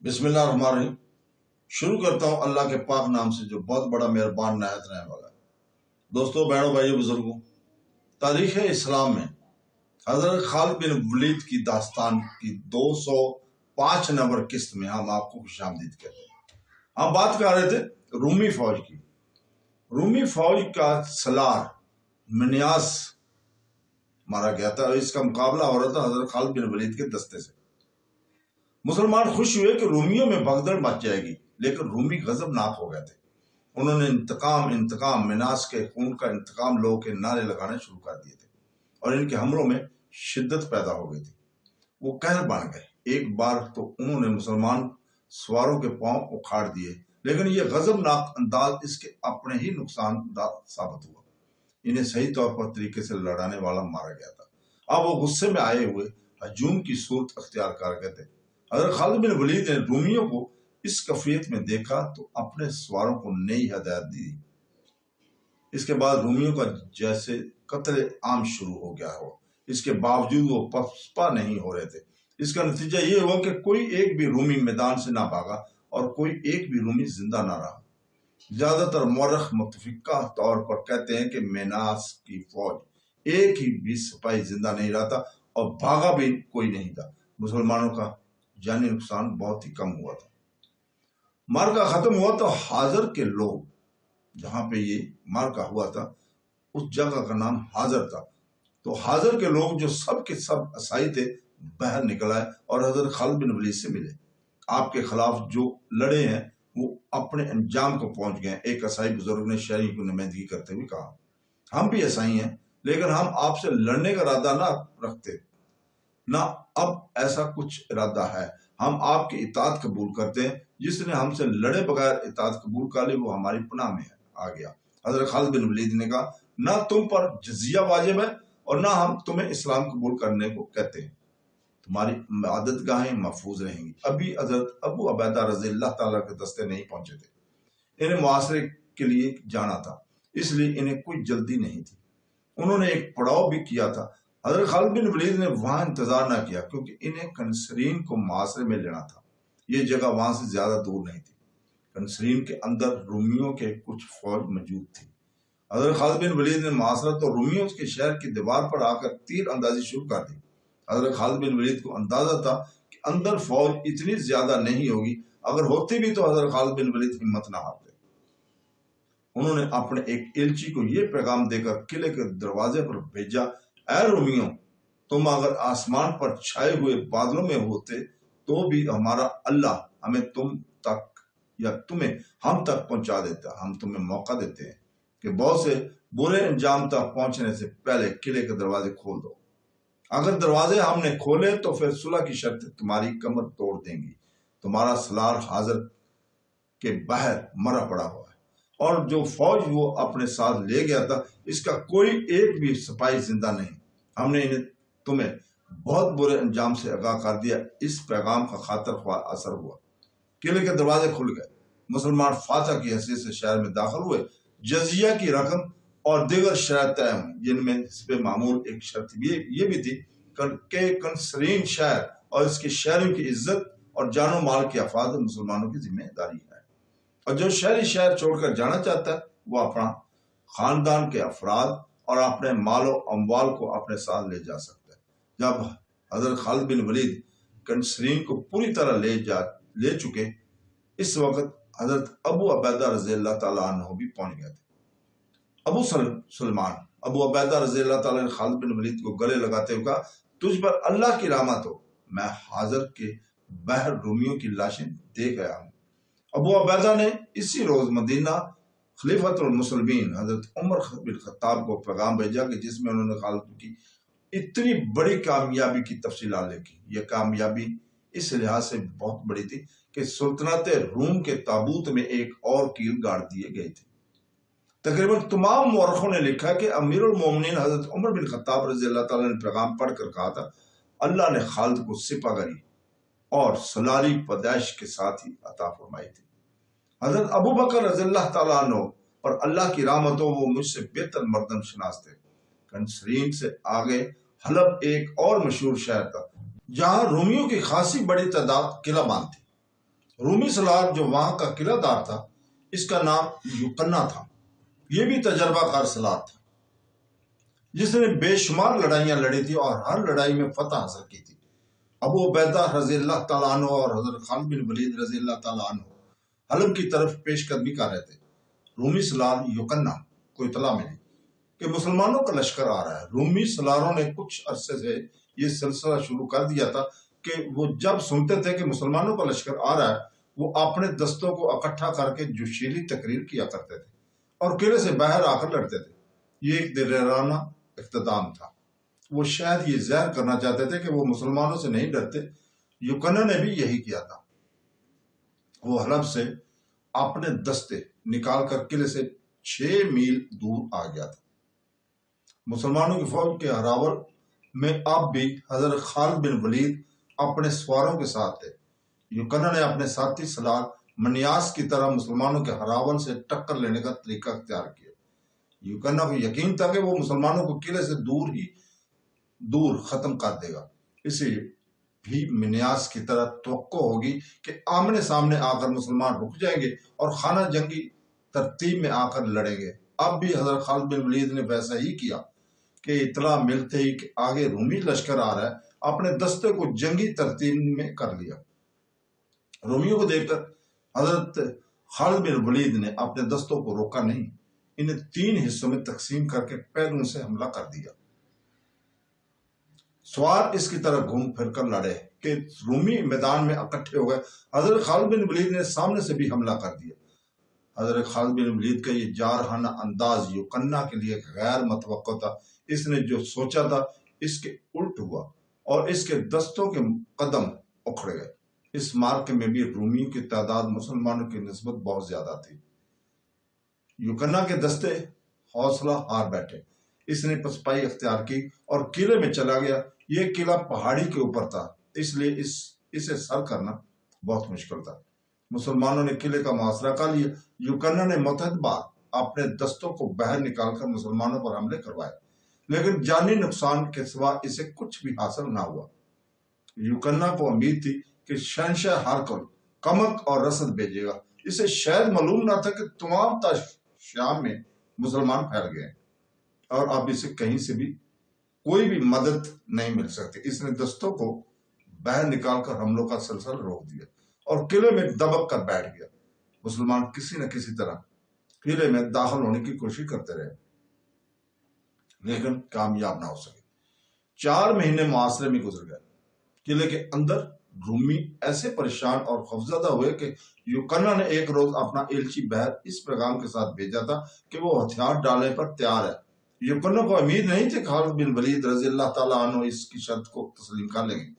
بسم اللہ الرحمن الرحیم۔ شروع کرتا ہوں اللہ کے پاک نام سے جو بہت بڑا مہربان نہایت رحم والا ہے۔ دوستو، بہنوں، بھائیو، بزرگوں، تاریخ اسلام میں حضرت خالد بن ولید کی داستان کی 205 نمبر قسط میں ہم آپ کو خوش آمدید کہتے ہیں۔ ہم بات کر رہے تھے رومی فوج کی۔ رومی فوج کا سلار منیاس مارا گیا تھا اور اس کا مقابلہ ہو رہا تھا حضرت خالد بن ولید کے دستے سے۔ مسلمان خوش ہوئے کہ رومیوں میں بھگدڑ مچ جائے گی، لیکن رومی غضب ناک ہو گئے تھے۔ انہوں نے انتقام مناس کے خون کا انتقام لو کے نعرے لگانے شروع کر دیے تھے اور ان کے حملوں میں شدت پیدا ہو گئی تھی۔ وہ قہر بن گئے۔ ایک بار تو انہوں نے مسلمان سواروں کے پاؤں اکھاڑ دیے، لیکن یہ غضب ناک انداز اس کے اپنے ہی نقصان دہ ثابت ہوا۔ انہیں صحیح طور پر طریقے سے لڑانے والا مارا گیا تھا۔ اب وہ غصے میں آئے ہوئے ہجوم کی صورت اختیار کر گئے تھے۔ حضرت خالد بن ولید نے رومیوں کو اس کیفیت میں دیکھا تو اپنے سواروں کو نئی ہدایت دی۔ اس کے بعد رومیوں کا جیسے قتل عام شروع ہو گیا ہو، اس کے باوجود وہ پسپا نہیں ہو رہے تھے۔ اس کا نتیجہ یہ ہوا کہ کوئی ایک بھی رومی میدان سے نہ بھاگا اور کوئی ایک بھی رومی زندہ نہ رہا۔ زیادہ تر مورخ متفقہ طور پر کہتے ہیں کہ مناس کی فوج ایک ہی بھی سپاہی زندہ نہیں رہا تھا اور بھاگا بھی کوئی نہیں تھا۔ مسلمانوں کا جانی نقصان بہت ہی کم ہوا تھا۔ مارکا ختم ہوا تو حاضر کے لوگ، جہاں پہ یہ مارکا ہوا تھا اس جگہ کا نام حاضر تھا، تو حاضر کے لوگ جو سب کے سب عیسائی تھے باہر نکل آئے اور حضرت خالد بن ولید سے ملے۔ آپ کے خلاف جو لڑے ہیں وہ اپنے انجام کو پہنچ گئے۔ ایک عیسائی بزرگ نے شہری کی نمائندگی کرتے ہوئے کہا، ہم بھی عیسائی ہیں لیکن ہم آپ سے لڑنے کا ارادہ نہ رکھتے، نہ اب ایسا کچھ ارادہ ہے۔ ہم آپ کی اطاعت قبول کرتے ہیں۔ جس نے ہم سے لڑے بغیر اطاعت قبول کر لی وہ ہماری پناہ میں آ گیا۔ حضرت خالد بن ولید نے کہا، نہ تم پر جزیہ واجب ہے اور نہ ہم تمہیں اسلام قبول کرنے کو کہتے ہیں۔ تمہاری عبادت گاہیں محفوظ رہیں گی۔ ابھی حضرت ابو عبیدہ رضی اللہ تعالیٰ کے دستے نہیں پہنچے تھے۔ انہیں محاصرے کے لیے جانا تھا، اس لیے انہیں کوئی جلدی نہیں تھی۔ انہوں نے ایک پڑاؤ بھی کیا تھا۔ حضرت خالد بن ولید نے وہاں انتظار نہ کیا کیونکہ انہیں کنسرین کو محاصرے میں لینا تھا۔ یہ جگہ وہاں سے زیادہ دور نہیں تھی۔ کنسرین کے اندر رومیوں کے کچھ فوج موجود تھی۔ حضرت خالد بن ولید نے محاصرت اور رومیوں کے شہر کی دیوار پر آ کر تیر اندازی شروع کر دی۔ حضرت خالد بن ولید کو اندازہ تھا کہ اندر فوج اتنی زیادہ نہیں ہوگی، اگر ہوتی بھی تو حضرت خالد بن ولید ہمت نہ ہارتے۔ انہوں نے اپنے ایک ایلچی کو یہ پیغام دے کر قلعے کے دروازے پر بھیجا، اے رومیوں، تم اگر آسمان پر چھائے ہوئے بادلوں میں ہوتے تو بھی ہمارا اللہ ہمیں تم تک یا تمہیں ہم تک پہنچا دیتا۔ ہم تمہیں موقع دیتے ہیں کہ بہت سے برے انجام تک پہنچنے سے پہلے قلعے کے دروازے کھول دو۔ اگر دروازے ہم نے کھولے تو پھر صلح کی شرطیں تمہاری کمر توڑ دیں گی۔ تمہارا سلار حاضر کے باہر مرا پڑا ہوا ہے اور جو فوج وہ اپنے ساتھ لے گیا تھا اس کا کوئی ایک بھی سپاہی زندہ نہیں۔ ہم نے انہیں تمہیں بہت برے انجام سے آگاہ کر دیا۔ اس پیغام کا خاطر خواہ اثر ہوا۔ قلعے کے دروازے کھل گئے۔ مسلمان فاتح کی حیثیت سے شہر میں داخل ہوئے۔ جزیہ کی رقم اور دیگر شرائط طے ہوئیں، جن میں حسب معمول ایک شرط یہ بھی تھی کہ کنسرین شہر اور اس کے شہریوں کی عزت اور جان و مال کی حفاظت مسلمانوں کی ذمہ داری ہے، اور جو شہری شہر چھوڑ کر جانا چاہتا ہے وہ اپنا خاندان کے افراد اور اپنے مال و اموال کو اپنے ساتھ لے جا سکتا ہے۔ جب حضرت خالد بن ولید کنسرین کو پوری طرح لے چکے، اس وقت حضرت ابو عبیدہ رضی اللہ تعالیٰ عنہ بھی پہنچ گئے تھے۔ ابو عبیدہ رضی اللہ تعالیٰ نے خالد بن ولید کو گلے لگاتے ہوئے کہا، تجھ پر اللہ کی رحمت ہو، میں حاضر کے بحر رومیوں کی لاشیں دیکھ گیا ہوں۔ ابو عبیدہ نے اسی روز مدینہ خلیفۃ المسلمین حضرت عمر بن خطاب کو پیغام بھیجا کہ جس میں انہوں نے خالد کی اتنی بڑی کامیابی کی تفصیلات لکھی۔ یہ کامیابی اس لحاظ سے بہت بڑی تھی کہ سلطنت روم کے تابوت میں ایک اور کیل گاڑ دیے گئے تھے۔ تقریباً تمام مورخوں نے لکھا کہ امیر المومنین حضرت عمر بن خطاب رضی اللہ تعالیٰ نے پیغام پڑھ کر کہا تھا، اللہ نے خالد کو سپہ گری اور سلاری پیدائش کے ساتھ ہی عطا فرمائی تھی۔ حضرت ابو بکر رضی اللہ تعالیٰ عنہ پر اللہ کی رحمت ہو، وہ مجھ سے بہتر مردم شناس تھے۔ کنسرین سے آگے حلب ایک اور مشہور شہر تھا جہاں رومیوں کی خاصی بڑی تعداد قلعہ بند تھی۔ رومی سالار جو وہاں کا قلعہ دار تھا اس کا نام یوکنہ تھا۔ یہ بھی تجربہ کار سالار تھا جس نے بے شمار لڑائیاں لڑی تھی اور ہر لڑائی میں فتح حاصل کی تھی۔ ابو عبیدہ رضی اللہ تعالیٰ عنہ اور حضرت خالد بن ولید رضی اللہ تعالیٰ عنہ حلب کی طرف پیش قدمی کر رہے تھے۔ رومی سالار یوکنہ کو اطلاع ملی کہ مسلمانوں کا لشکر آ رہا ہے۔ رومی سالاروں نے کچھ عرصے سے یہ سلسلہ شروع کر دیا تھا کہ وہ جب سنتے تھے کہ مسلمانوں کا لشکر آ رہا ہے وہ اپنے دستوں کو اکٹھا کر کے جوشیلی تقریر کیا کرتے تھے اور قلعے سے باہر آ کر لڑتے تھے۔ یہ ایک دلیرانہ اقتدام تھا۔ وہ شاید یہ ظاہر کرنا چاہتے تھے کہ وہ مسلمانوں سے نہیں ڈرتے۔ یوکنہ نے بھی یہی کیا تھا۔ وہ حلب سے اپنے دستے نکال کر قلعے سے 6 میل دور آ گیا تھا۔ مسلمانوں کی فوج کے ہراول میں اب بھی حضرت خالد بن ولید اپنے سواروں کے ساتھ تھے۔ یوکنہ نے اپنے ساتھی سالار منیاس کی طرح مسلمانوں کے ہراول سے ٹکر لینے کا طریقہ اختیار کیا۔ یوکنہ کو یقین تھا کہ وہ مسلمانوں کو قلعے سے دور ختم کر دے گا۔ اسے بھی منیاس کی طرح توقع ہوگی کہ آمنے سامنے آ کر مسلمان رک جائیں گے اور خانہ جنگی ترتیب میں آ کر لڑیں گے۔ اب بھی حضرت خالد بن ولید نے ویسا ہی کیا کہ اطلاع ملتے ہی کہ آگے رومی لشکر آ رہا ہے اپنے دستے کو جنگی ترتیب میں کر لیا۔ رومیوں کو دیکھ کر حضرت خالد بن ولید نے اپنے دستوں کو روکا نہیں، انہیں 3 حصوں میں تقسیم کر کے پہلوں سے حملہ کر دیا۔ سوار اس کی طرح گھوم پھر کر لڑے کہ رومی میدان میں اکٹھے ہو گئے۔ حضرت خالد بن ولید نے سامنے سے بھی حملہ کر دیا۔ حضرت خالد بن ولید کا یہ جارحانہ انداز یوکنہ کے لیے غیر متوقع تھا۔ اس نے جو سوچا تھا اس کے الٹ ہوا اور اس کے دستوں کے قدم اکھڑ گئے۔ اس مارکے میں بھی رومیوں کی تعداد مسلمانوں کی نسبت بہت زیادہ تھی۔ یوکنہ کے دستے حوصلہ ہار بیٹھے۔ اس نے پسپائی اختیار کی اور قلعے میں چلا گیا۔ یہ قلعہ پہاڑی کے اوپر تھا اس لیے اسے سر کرنا بہت مشکل تھا۔ مسلمانوں نے قلعے کا محاصرہ کر لیا۔ یوکنہ نے متعدد بار اپنے دستوں کو باہر نکال کر مسلمانوں پر حملے کروائے لیکن جانی نقصان کے سوا اسے کچھ بھی حاصل نہ ہوا۔ یوکنہ کو امید تھی کہ شہنشاہ ہرقل کمک اور رسد بھیجے گا۔ اسے شاید معلوم نہ تھا کہ تمام شام میں مسلمان پھیل گئے اور اب اسے کہیں سے بھی کوئی بھی مدد نہیں مل سکتی۔ اس نے دستوں کو باہر نکال کر حملوں کا سلسلہ روک دیا اور قلعے میں دبک کر بیٹھ گیا۔ مسلمان کسی نہ کسی طرح قلعے میں داخل ہونے کی کوشش کرتے رہے لیکن کامیاب نہ ہو سکے۔ 4 مہینے محاصرے میں گزر گئے۔ قلعے کے اندر رومی ایسے پریشان اور خوفزدہ ہوئے کہ یوکنہ نے ایک روز اپنا ایلچی باہر اس پیغام کے ساتھ بھیجا تھا کہ وہ ہتھیار ڈالنے پر تیار ہے۔ یوکنہ کو امید نہیں تھی کہ خالد بن ولید رضی اللہ تعالیٰ عنہ اس کی شرط کو تسلیم کر لیں گے۔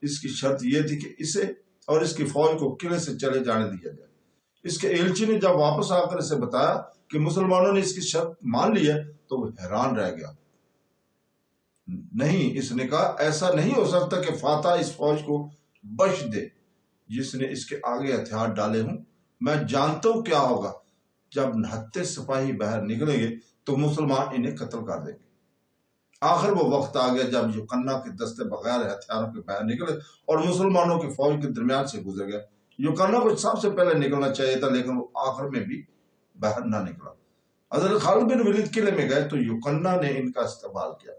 اس کی شرط یہ تھی کہ اسے اور اس کی فوج کو قلعے سے چلے جانے دیا جائے۔ اس کے ایلچی نے جب واپس آ کر اسے بتایا کہ مسلمانوں نے اس کی شرط مان لی ہے تو وہ حیران رہ گیا۔ نہیں، اس نے کہا ایسا نہیں ہو سکتا کہ فاتح اس فوج کو بخش دے جس نے اس کے آگے ہتھیار ڈالے ہوں۔ میں جانتا ہوں کیا ہوگا۔ جب 69 سپاہی باہر نکلیں گے تو مسلمان انہیں قتل کر دیں گے۔ آخر وہ وقت آ گیا جب یوکنہ کے دستے بغیر ہتھیاروں کے باہر نکلے اور مسلمانوں کی فوج کے درمیان سے گزر گئے۔ یوکنہ کو سب سے پہلے نکلنا چاہیے تھا لیکن وہ آخر میں بھی باہر نہ نکلا۔ حضرت خالد بن ولید قلعے میں گئے تو یوکنہ نے ان کا استقبال کیا۔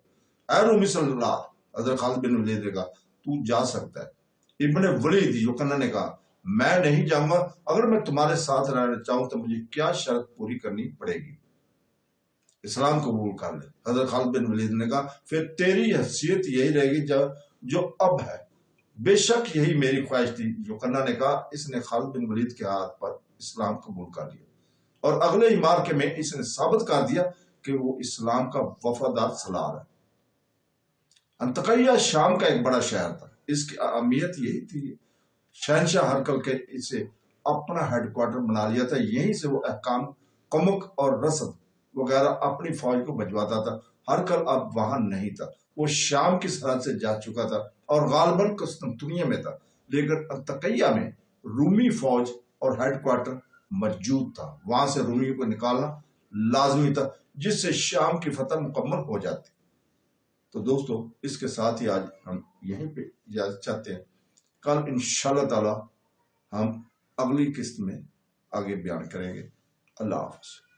اے رومی سالار، حضرت خالد بن ولید نے کہا تو جا سکتا ہے۔ ابن ولید، یوکنہ نے کہا میں نہیں جاؤں گا۔ اگر میں تمہارے ساتھ رہنا چاہوں تو مجھے کیا شرط پوری کرنی پڑے گی؟ اسلام قبول کر لے۔ حضرت خالد بن ولید نے کہا پھر تیری حیثیت یہی رہے گی جو اب ہے۔ بے شک یہی میری خواہش تھی۔ یوکنہ نے کہا۔ اس نے خالد بن ولید کے ہاتھ پر اسلام قبول کر لیا اور اگلے ہی مارکے میں اس نے ثابت کر دیا کہ وہ اسلام کا وفادار سالار ہے۔ انطاکیہ شام کا ایک بڑا شہر تھا۔ اس کی اہمیت یہی تھی شہنشاہ ہرقل کے اسے اپنا ہیڈ کوارٹر بنا لیا تھا۔ یہیں سے وہ احکام، کمک اور رسد وغیرہ اپنی فوج کو بھجواتا تھا۔ ہرقل اب وہاں نہیں تھا، وہ شام کی سرحد سے جا چکا تھا اور غالباً قسطنطنیہ میں تھا، لیکن انطاکیہ میں رومی فوج اور ہیڈ کوارٹر موجود تھا۔ وہاں سے رومیوں کو نکالنا لازمی تھا جس سے شام کی فتح مکمل ہو جاتی۔ تو دوستو، اس کے ساتھ ہی آج ہم یہیں پہ اجازت چاہتے ہیں۔ کل انشاءاللہ تعالی ہم اگلی قسط میں آگے بیان کریں گے۔ اللہ حافظ۔